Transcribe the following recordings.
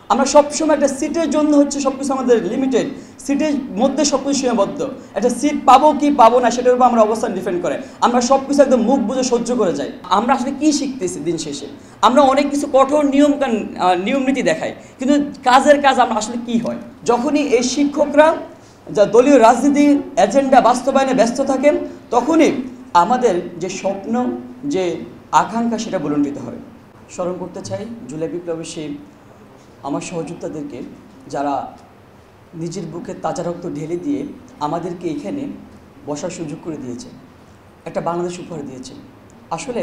আমরা সবসময় একটা সিটের জন্য হচ্ছে সব কিছু আমাদের লিমিটেড, সিটের মধ্যে সব কিছু সীমাবদ্ধ। একটা সিট পাবো কি পাবো না সেটার উপর আমরা অবস্থান ডিপেন্ড করে, আমরা সব কিছু একদম মুখ বুঝে সহ্য করে যাই। আমরা আসলে কী শিখতেছি দিন শেষে? আমরা অনেক কিছু কঠোর নিয়ম নীতি দেখাই, কিন্তু কাজের কাজ আমরা আসলে কি হয়? যখনই এই শিক্ষকরা যা দলীয় রাজনীতির এজেন্ডা বাস্তবায়নে ব্যস্ত থাকেন, তখনই আমাদের যে স্বপ্ন, যে আকাঙ্ক্ষা, সেটা বুলণ্ডিত হয়। স্মরণ করতে চাই জুলাই বিপ্লবের সেই আমার সহযোদ্ধাদেরকে, যারা নিজের বুকে তাজা রক্ত ঢেলে দিয়ে আমাদেরকে এখানে বসার সুযোগ করে দিয়েছে, একটা বাংলাদেশ উপহার দিয়েছে। আসলে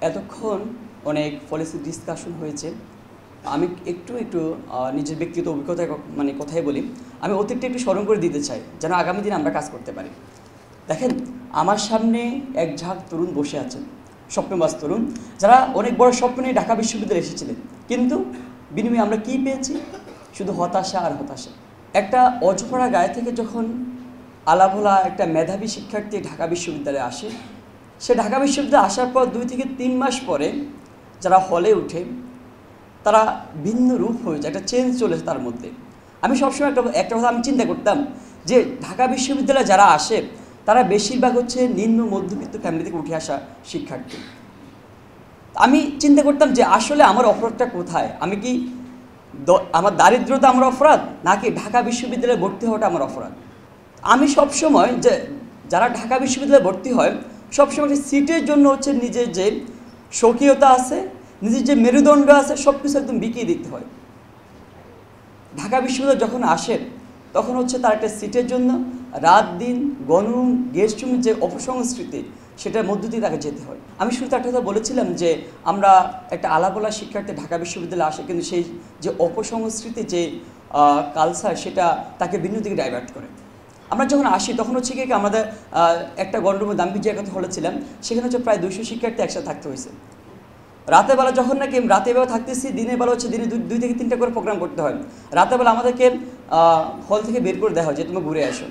এতক্ষণ অনেক পলিসি ডিসকাশন হয়েছে। আমি একটু নিজের ব্যক্তিগত অভিজ্ঞতায় কথাই বলি। আমি অতীতটা একটু স্মরণ করে দিতে চাই, যেন আগামী দিনে আমরা কাজ করতে পারি। দেখেন, আমার সামনে এক ঝাঁক তরুণ বসে আছেন, স্বপ্নবাজ তরুণ, যারা অনেক বড় স্বপ্ন নিয়ে ঢাকা বিশ্ববিদ্যালয়ে এসেছিলেন, কিন্তু বিনিময়ে আমরা কী পেয়েছি? শুধু হতাশা আর হতাশা। একটা অজপড়া গায়ে থেকে যখন আলাভোলা একটা মেধাবী শিক্ষার্থী ঢাকা বিশ্ববিদ্যালয়ে আসে, সে ঢাকা বিশ্ববিদ্যালয়ে আসার পর 2 থেকে 3 মাস পরে যারা হলে উঠে, তারা ভিন্ন রূপ হয়ে যায়, একটা চেঞ্জ চলেছে তার মধ্যে। আমি সবসময় একটা কথা আমি চিন্তা করতাম যে ঢাকা বিশ্ববিদ্যালয়ে যারা আসে তারা বেশিরভাগ হচ্ছে নিম্ন মধ্যবিত্ত ফ্যামিলি থেকে উঠে আসা শিক্ষার্থী। আমি চিন্তা করতাম যে আসলে আমার অপরাধটা কোথায়? আমি কি আমার দারিদ্রতা আমার অপরাধ, নাকি ঢাকা বিশ্ববিদ্যালয়ে ভর্তি হওয়াটা আমার অপরাধ? আমি সবসময় যে যারা ঢাকা বিশ্ববিদ্যালয়ে ভর্তি হয়, সবসময় সিটের জন্য হচ্ছে নিজের যে স্বকীয়তা আছে, নিজের যে মেরুদণ্ড আছে, সব কিছু একদম বিকিয়ে দিতে হয়। ঢাকা বিশ্ববিদ্যালয় যখন আসে, তখন হচ্ছে তার একটা সিটের জন্য রাত দিন গণরুম, গেস্ট রুমের যে অপসংস্কৃতি, সেটার মধ্য দিয়ে তাকে যেতে হয়। আমি শুরুতে একটা কথা বলেছিলাম যে আমরা একটা আলাপোলা শিক্ষার্থী ঢাকা বিশ্ববিদ্যালয়ে আসে, কিন্তু সেই যে অপসংস্কৃতি, যে কালচার, সেটা তাকে ভিন্ন দিকে ডাইভার্ট করে। আমরা যখন আসি তখন হচ্ছে কি আমাদের একটা গণরুমে দাম্পিক জায়গাতে হলেছিলাম, সেখানে হচ্ছে প্রায় 200 শিক্ষার্থী একসাথে থাকতে হয়েছে। রাতের বেলা যখন নাকি রাতের বেলা থাকতেছি, দিনের বেলা হচ্ছে দিনে 2 থেকে 3টা করে প্রোগ্রাম করতে হয়। রাতের বেলা আমাদেরকে হল থেকে বের করে দেওয়া হয় যে তুমি ঘুরে আসো।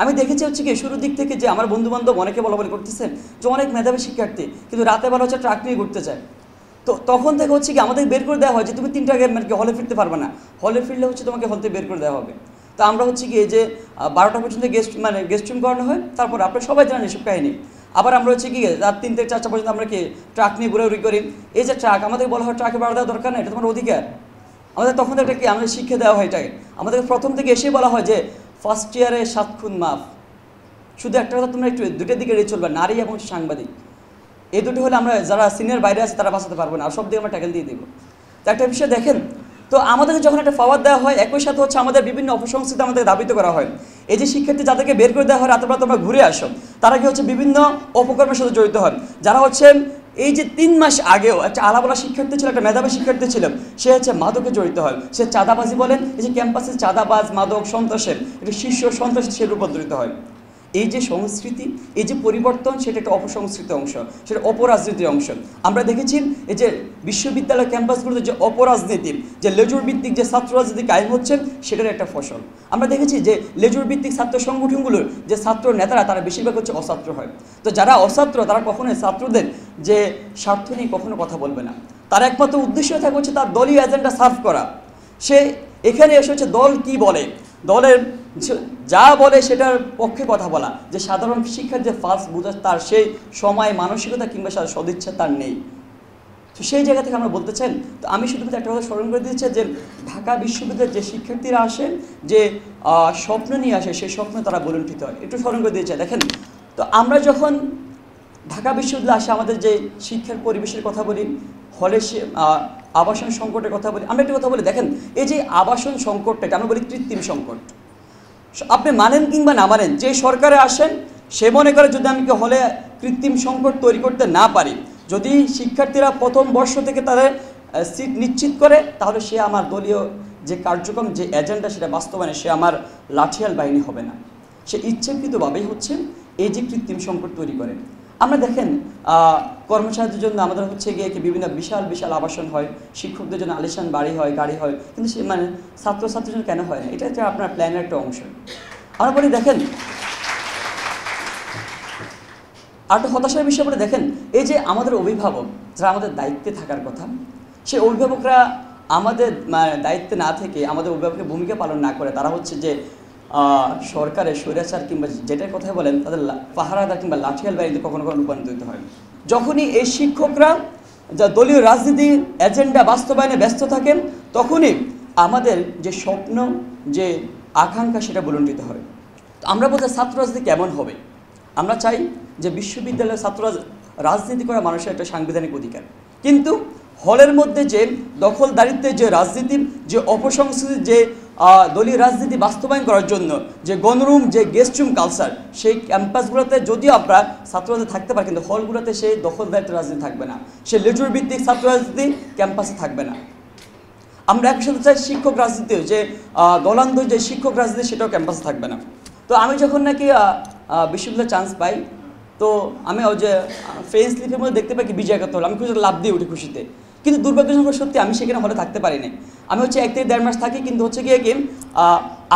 আমি দেখেছি হচ্ছে কি শুরুর দিক থেকে যে আমার বন্ধুবান্ধব অনেকে বলাবলি করতেছে যে অনেক মেধাবী শিক্ষার্থী, কিন্তু রাতের বেলা হচ্ছে ট্রাক নিয়ে ঘুরতে চায়। তো তখন থেকে হচ্ছে কি আমাদের বের করে দেওয়া হয় যে তুমি 3টা আগে হলে ফিরতে পারবে না, হলে ফিরলে হচ্ছে তোমাকে হল থেকে বের করে দেওয়া হবে। তো আমরা হচ্ছে কি এই যে 12টা পর্যন্ত গেস্ট রুম করানো হয়, তারপর আপনারা সবাই জানেন এসব কাহিনী। আবার আমরা হচ্ছে কি রাত 3 থেকে 4টা পর্যন্ত আমরা কি ট্রাক নিয়ে ঘুরাঘুরি করি। এই যে ট্রাক, আমাদের বলা হয় ট্রাকে ভাড়া দেওয়ার দরকার নেই, এটা তোমার অধিকার। আমাদের তখন একটা কি আমাদের শিক্ষা দেওয়া হয় এটাকে, আমাদেরকে প্রথম থেকে এসেই বলা হয় যে ফার্স্ট ইয়ারে 7 খুন মাফ। শুধু একটা কথা, তোমরা একটু 2টা দিকে এড়িয়ে চলবে, নারী এবং সাংবাদিক। এই দুটো হলে আমরা যারা সিনিয়র বাইরে আছে তারা বাঁচাতে পারবো না, আর সব দিকে আমরা ট্যাকেল দিয়ে দেবো। তো একটা বিষয় দেখেন, তো আমাদেরকে যখন একটা পাওয়ার দেওয়া হয়, একই সাথে হচ্ছে আমাদের বিভিন্ন অপসংস্কৃতি আমাদের দাবিত করা হয়। এই যে শিক্ষার্থী যাদেরকে বের করে দেওয়া হয় রাতের বেলা তোমরা ঘুরে আসো, তারা কি হচ্ছে বিভিন্ন অপকর্মের সাথে জড়িত হয়। যারা হচ্ছে এই যে 3 মাস আগেও একটা আলাপোলা শিক্ষার্থী ছিল, একটা মেধাবী শিক্ষার্থী ছিল, সে হচ্ছে মাদকে জড়িত হয়। সে চাঁদাবাজি বলেন, এই যে ক্যাম্পাসে চাঁদাবাজ, মাদক, সন্ত্রাসের একটা শীর্ষ সন্ত্রাসী সে রূপান্তরিত হয়। এই যে সংস্কৃতি, এই যে পরিবর্তন, সেটা একটা অপসংস্কৃত অংশ, সেটা অপরাজনীতির অংশ। আমরা দেখেছি এই যে বিশ্ববিদ্যালয় ক্যাম্পাসগুলোতে যে অপরাজনীতি, যে লেজুর ভিত্তিক যে ছাত্র রাজনীতি কায়েম হচ্ছে, সেটার একটা ফসল। আমরা দেখেছি যে লেজুর ভিত্তিক ছাত্র সংগঠনগুলোর যে ছাত্র নেতারা, তারা বেশিরভাগ হচ্ছে অছাত্র হয়। তো যারা অছাত্র, তারা কখনোই ছাত্রদের যে স্বার্থ নিয়ে কখনো কথা বলবে না। তার একমাত্র উদ্দেশ্য থাকে হচ্ছে তার দলীয় এজেন্ডা সার্ভ করা। সে এখানে এসে হচ্ছে দল কি বলে, দলের যা বলে সেটার পক্ষে কথা বলা, যে সাধারণ শিক্ষার যে ফার্স্ট বোঝা, তার সেই সময়, মানসিকতা কিংবা সদিচ্ছা তার নেই। তো সেই জায়গা থেকে আমরা বলতে চাই। তো আমি শুধুমাত্র একটা কথা স্মরণ করে দিচ্ছি যে ঢাকা বিশ্ববিদ্যালয়ের যে শিক্ষার্থীরা আসেন, যে স্বপ্ন নিয়ে আসে, সেই স্বপ্ন তারা বলুণ্ঠিত হয়। একটু স্মরণ করে দিতে চাই। দেখেন, তো আমরা যখন ঢাকা বিশ্ববিদ্যালয়ে আসে, আমাদের যে শিক্ষার পরিবেশের কথা বলি, হলে আবাসন সংকটের কথা বলি, আমরা একটা কথা বলি। দেখেন, এই যে আবাসন সংকটটাকে আমরা বলি কৃত্রিম সংকট। আপনি মানেন কিংবা না মানেন, যে সরকারে আসেন সে মনে করে যদি আমি হলে কৃত্রিম সংকট তৈরি করতে না পারি, যদি শিক্ষার্থীরা প্রথম বর্ষ থেকে তাদের সিট নিশ্চিত করে, তাহলে সে আমার দলীয় যে কার্যক্রম, যে এজেন্ডা, সেটা বাস্তবায়নে সে আমার লাঠিয়াল বাহিনী হবে না। সে ইচ্ছাকৃতভাবেই হচ্ছে এই যে কৃত্রিম সংকট তৈরি করে। আমরা দেখেন কর্মচারীদের জন্য আমাদের হচ্ছে গিয়ে বিভিন্ন বিশাল বিশাল আবাসন হয়, শিক্ষকদের জন্য আলিশান বাড়ি হয়, গাড়ি হয়, কিন্তু সে ছাত্রছাত্রীর জন্য কেন হয় না? এটা হচ্ছে আপনার প্ল্যানের একটা অংশ। আমরা বলি দেখেন, আর একটা হতাশার বিষয় বলে দেখেন, এই যে আমাদের অভিভাবক যারা আমাদের দায়িত্বে থাকার কথা, সেই অভিভাবকরা আমাদের দায়িত্বে না থেকে আমাদের অভিভাবকের ভূমিকা পালন না করে তারা হচ্ছে যে সরকারের স্বৈরাচার কিংবা যেটার কথা বলেন তাদের পাহারাদার কিংবা লাঠিয়াল বাহিনীতে কখনো কখনো রূপান্তরিত হয়। যখনই এই শিক্ষকরা যা দলীয় রাজনীতির এজেন্ডা বাস্তবায়নে ব্যস্ত থাকেন তখনই আমাদের যে স্বপ্ন যে আকাঙ্ক্ষা সেটা বুলণ্ডিত হয়। আমরা বলতে ছাত্র রাজনীতি কেমন হবে? আমরা চাই যে বিশ্ববিদ্যালয়ের ছাত্র রাজনীতি করা মানুষের একটা সাংবিধানিক অধিকার, কিন্তু হলের মধ্যে যে দখলদারিত্বের যে রাজনীতির যে অপসংস্কৃতির যে দলীয় রাজনীতি বাস্তবায়ন করার জন্য যে গণরুম যে গেস্ট রুম কালচার সেই ক্যাম্পাসগুলোতে যদিও আপনারা ছাত্ররাজনীতি থাকতে পারে, কিন্তু হলগুলোতে সেই দখলদারিত্বের রাজনীতি থাকবে না, সে লেজুর ভিত্তিক ছাত্র রাজনীতি ক্যাম্পাসে থাকবে না। আমরা একই সাথে চাই শিক্ষক রাজনীতিও যে দলান্ধ যে শিক্ষক রাজনীতি সেটাও ক্যাম্পাসে থাকবে না। তো আমি যখন নাকি বিশ্ববিদ্যালয়ে চান্স পাই তো আমি ওই যে ফেস লিপের মধ্যে দেখতে পাই কি বিজয় একাত্তর হল, আমি খুশি লাভ দিয়ে উঠি খুশিতে, কিন্তু দুর্ভাগ্যজনক সত্যি আমি সেখানে হলে থাকতে পারিনি। আমি হচ্ছে 1 থেকে 1.5 মাস থাকি, কিন্তু হচ্ছে গিয়ে কি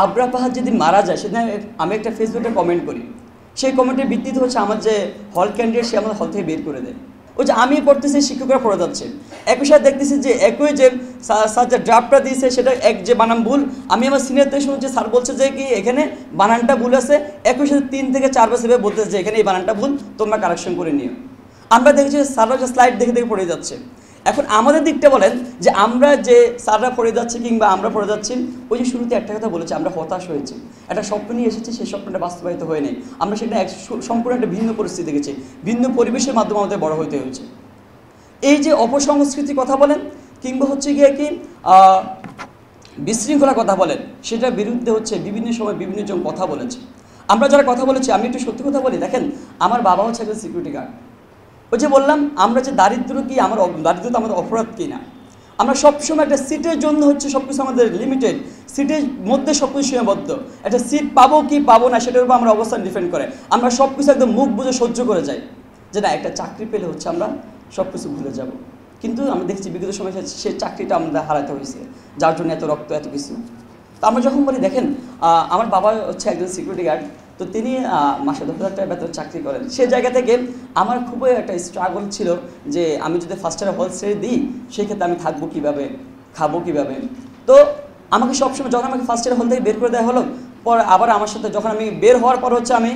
আবরা পাহাড় যেদিন মারা যায় সেদিন আমি একটা ফেসবুকে কমেন্ট করি, সেই কমেন্টের ভিত্তিতে হচ্ছে আমার যে হল ক্যান্ডিডেট সে আমাদের হল থেকে বের করে দেয়। ওই যে আমি পড়তেছি শিক্ষকরা পড়ে যাচ্ছে, একই সাথে দেখতেছি যে একই যে স্যার যে ড্রাফটটা দিয়েছে সেটা এক যে বানান ভুল, আমি আমার সিনিয়রদের শুনছি স্যার বলছে যে কি এখানে বানানটা ভুল আছে, একই সাথে 3 থেকে 4 বছর বলতেছে যে এখানে এই বানানটা ভুল, তোমরা কারেকশন করে নিও। আমরা দেখছি স্যাররা যে স্লাইড দেখে দেখে পড়ে যাচ্ছে। এখন আমাদের দিকটা বলেন যে আমরা যে স্যাররা পড়ে যাচ্ছি কিংবা আমরা পড়ে যাচ্ছি, ওই যে শুরুতে একটা কথা বলেছি আমরা হতাশ হয়েছি, একটা স্বপ্ন নিয়ে এসেছি, সেই স্বপ্নটা বাস্তবায়িত হয়ে নেই, আমরা সেটা সম্পূর্ণ একটা ভিন্ন পরিস্থিতি দেখেছি, ভিন্ন পরিবেশের মাধ্যমে আমাদের বড় হতে হয়েছে। এই যে অপসংস্কৃতির কথা বলেন কিংবা হচ্ছে গিয়ে কি বিশৃঙ্খলার কথা বলেন, সেটার বিরুদ্ধে হচ্ছে বিভিন্ন সময় বিভিন্ন জন কথা বলেছে। আমরা যারা কথা বলেছি, আমি একটু সত্যি কথা বলি, দেখেন আমার বাবা হচ্ছে একজন সিকিউরিটি গার্ড। ওই যে বললাম আমরা যে দারিদ্র কি আমার দারিদ্রতা আমাদের অপরাধ কি না, আমরা সবসময় একটা সিটের জন্য হচ্ছে সব কিছু আমাদের লিমিটেড, সিটের মধ্যে সব কিছু সীমাবদ্ধ, একটা সিট পাবো কি পাবো না সেটার উপর আমরা অবস্থান ডিপেন্ড করে আমরা সব কিছু একদম মুখ বুঝে সহ্য করে যাই, যে না একটা চাকরি পেলে হচ্ছে আমরা সব কিছু ভুলে যাব। কিন্তু আমি দেখছি বিগত সময় সে চাকরিটা আমরা হারাতে হয়েছে, যার জন্য এত রক্ত এত কিছু। তো আমরা যখন বলি দেখেন আমার বাবা হচ্ছে একজন সিকিউরিটি গার্ড, তো তিনি মাসে 10,000 টাকা বেতন চাকরি করেন, সে জায়গা থেকে আমার খুবই একটা স্ট্রাগল ছিল যে আমি যদি ফার্স্ট ইয়ারে হল ছেড়ে দিই সেক্ষেত্রে আমি থাকবো কীভাবে, খাবো কীভাবে। তো আমাকে সবসময় যখন আমাকে ফার্স্ট ইয়ার হল থেকে বের করে দেওয়া হলো, পর আবার আমার সাথে যখন আমি বের হওয়ার পর হচ্ছে আমি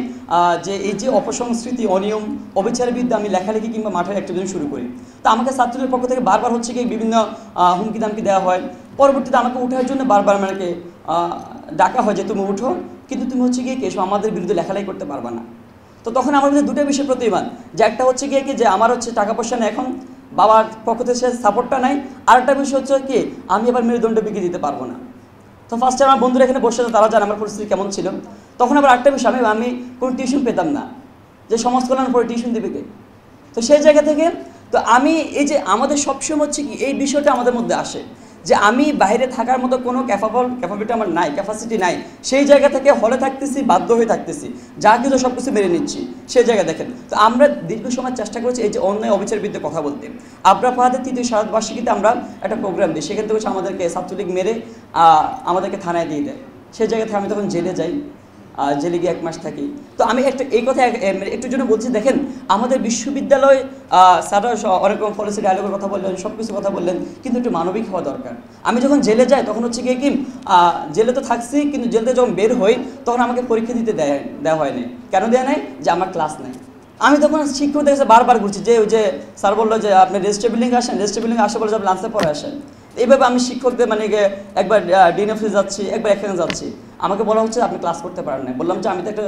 যে এই যে অপসংস্কৃতি অনিয়ম অবিচারের বিরুদ্ধে আমি লেখালেখি কিংবা মাঠের অ্যাক্টিভিটি শুরু করি। তো আমাকে ছাত্রদের পক্ষ থেকে বারবার হচ্ছে কি বিভিন্ন হুমকি দামকি দেওয়া হয়, পরবর্তীতে আমাকে ওঠার জন্য বারবার আমাকে ডাকা হয় যে তুমি উঠো, কিন্তু তুমি হচ্ছে গিয়ে কেসো আমাদের বিরুদ্ধে লেখালেখি করতে পারবে না। তো তখন আমার মধ্যে দুটো বিষয় প্রতিবাদ, যে একটা হচ্ছে গিয়ে কি যে আমার হচ্ছে টাকা পয়সা নেই, এখন বাবার পক্ষ থেকে সে সাপোর্টটা নাই, আর একটা বিষয় হচ্ছে কি আমি আবার মেরুদণ্ড বিক্রি দিতে পারবো না। তো ফার্স্টে আমার বন্ধুরা এখানে বসে তারা জানে আমার পরিস্থিতি কেমন ছিল। তখন আবার একটা বিষয় আমি কোনো টিউশন পেতাম না, যে সমাজ কল্যাণ পরে টিউশন দেবে কে। তো সেই জায়গা থেকে তো আমি এই যে আমাদের সবসময় হচ্ছে কি এই বিষয়টা আমাদের মধ্যে আসে যে আমি বাইরে থাকার মতো কোনো ক্যাপাবিলিটি আমার নাই, ক্যাপাসিটি নাই, সেই জায়গা থেকে হলে থাকতেছি, বাধ্য হয়ে থাকতেছি, যা কিছু সব কিছু মেনে নিচ্ছি, সেই জায়গায় দেখেন। তো আমরা দীর্ঘ সময় চেষ্টা করেছি এই যে অন্যায় অবিচারের বিরুদ্ধে কথা বলতে। আবরা ফাহাদের 3য় শারদবার্ষিকীতে আমরা একটা প্রোগ্রাম দিই, সেখান থেকে হচ্ছে আমাদেরকে ছাত্রলীগ মেরে আমাদেরকে থানায় দিয়ে দেয়। সেই জায়গা থেকে আমি তখন জেলে যাই, জেলে গিয়ে 1 মাস থাকি। তো আমি একটা এই কথা একটু জন্য বলছি, দেখেন আমাদের বিশ্ববিদ্যালয় স্যাররা অনেক রকম পলিসি ডায়ালগের কথা বললেন, সব কিছু কথা বললেন, কিন্তু একটু মানবিক হওয়া দরকার। আমি যখন জেলে যাই তখন হচ্ছে গিয়ে কি জেলে তো থাকছি, কিন্তু জেল থেকে যখন বের হই তখন আমাকে পরীক্ষা দিতে দেওয়া হয়নি। কেন দেওয়া নাই? যে আমার ক্লাস নাই। আমি তখন শিক্ষকদের কাছে বারবার ঘুরছি, যে ওই যে স্যার বললো যে আপনি রেজিস্টার বিল্ডিংয়ে আসেন, রেজিস্টার বিল্ডিংয়ে আসে বলে যে লাঞ্চের পরে আসেন। এইভাবে আমি শিক্ষকদের মানে একবার ডিন অফিসে যাচ্ছি, একবার এখানে যাচ্ছি, আমাকে বলা হচ্ছে আপনি ক্লাস করতে পারেন না। বললাম যে আমি তো একটা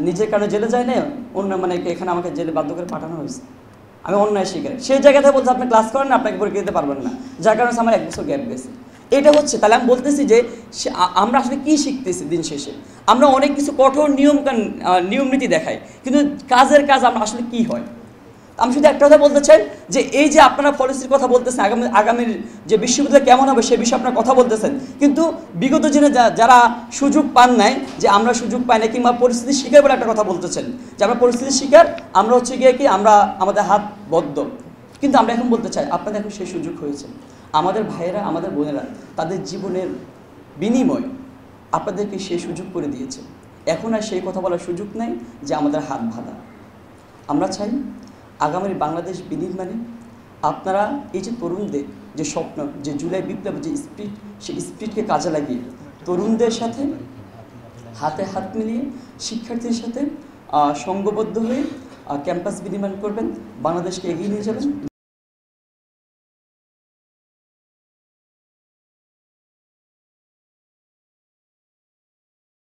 নিজের কারণে জেলে যাই না, অন্য মানে এখানে আমাকে জেলে বাধ্য করে পাঠানো হয়েছে, আমি অন্যায় শিকার। সেই জায়গাতে বলছে আপনি ক্লাস করেন না, আপনাকে পরীক্ষা দিতে পারবেন না, যার কারণে আমার 1 বছর গ্যাপ গেছে। এটা হচ্ছে তাহলে আমি বলতেছি যে আমরা আসলে কী শিখতেছি দিন শেষে, আমরা অনেক কিছু কঠোর নিয়ম নীতি দেখাই, কিন্তু কাজের কাজ আমরা আসলে কী হয়। আমি শুধু একটা কথা বলতে চাই যে এই যে আপনারা পলিসির কথা বলতেছেন, আগামীর যে বিশ্ববিদ্যালয় কেমন হবে সে বিষয়ে আপনারা কথা বলতেছেন, কিন্তু বিগত দিনে যারা সুযোগ পান নাই, যে আমরা সুযোগ পাই না কিংবা পরিস্থিতির শিকার বলে একটা কথা বলতেছেন, যে আমরা পরিস্থিতির শিকার, আমরা হচ্ছে গিয়ে কি আমরা আমাদের হাত বদ্ধ। কিন্তু আমরা এখন বলতে চাই আপনাদের এখন সেই সুযোগ হয়েছে, আমাদের ভাইয়েরা আমাদের বোনেরা তাদের জীবনের বিনিময় আপনাদেরকে সেই সুযোগ করে দিয়েছে। এখন আর সেই কথা বলার সুযোগ নেই যে আমাদের হাত বাঁধা। আমরা চাই আগামীর বাংলাদেশ বিনির্মাণে আপনারা এই যে তরুণদের যে স্বপ্ন, যে জুলাই বিপ্লব, যে স্পিরিট, সেই স্পিরিটকে কাজে লাগিয়ে তরুণদের সাথে হাতে হাত মিলিয়ে শিক্ষার্থীর সাথে সংঘবদ্ধ হয়ে ক্যাম্পাস বিনির্মাণ করবেন, বাংলাদেশকে এগিয়ে নিয়ে যাবেন।